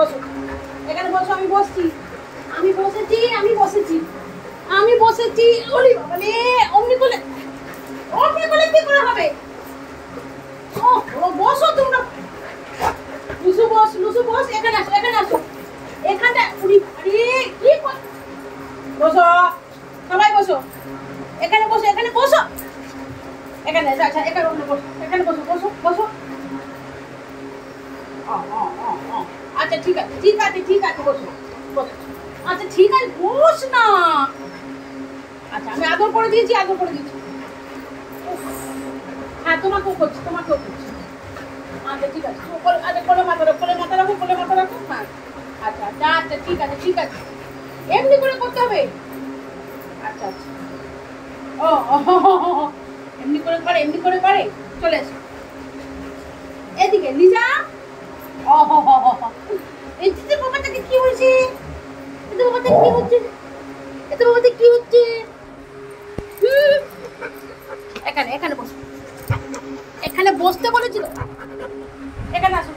বসো, এখানে বসো। আমি বসছি, আমি বসেছি, আমি বসেছি, আমি বসেছি। ওরে বাবা রে, অমনি করে কি করে হবে? ও বসো তোমরা। লুসু বস, লুসু বস। এখানে আসো, এখানে আসো, এখানটা। উড়ি আরে কি বসো, সবাই বসো, এখানে বসো, এখানে বসো, এখানে। আচ্ছা এখানে বসো, এখানে বসো, বসো বসো। আচ্ছা ঠিক আছে, ঠিক আছে, ঠিক আছে, বসো বসো। আচ্ছা ঠিক আছে, বস না। আচ্ছা আমি আদর করে দিয়েছি, আদর করে দিয়েছি। হ্যাঁ তোমাকেও করছি, তোমাকেও করছি। আচ্ছা ঠিক আছে, আচ্ছা কোলে মাথা রাখো, কোলে মাথা রাখো, কোলে মাথা রাখো। হ্যাঁ আচ্ছা আচ্ছা আচ্ছা ঠিক আছে, ঠিক আছে। এমনি করে করতে হবে। আচ্ছা আচ্ছা। ও এমনি করে পারে, এমনি করে পারে। চলে এসো এদিকে লিজা। ও এই যে বাবাটাকে কি হয়েছে? এতে বাবাটা কি হচ্ছে? এতে বাবাটা কি হচ্ছে? এখানে, এখানে বসো, এখানে বসতে বলেছিল। এখানে আসো।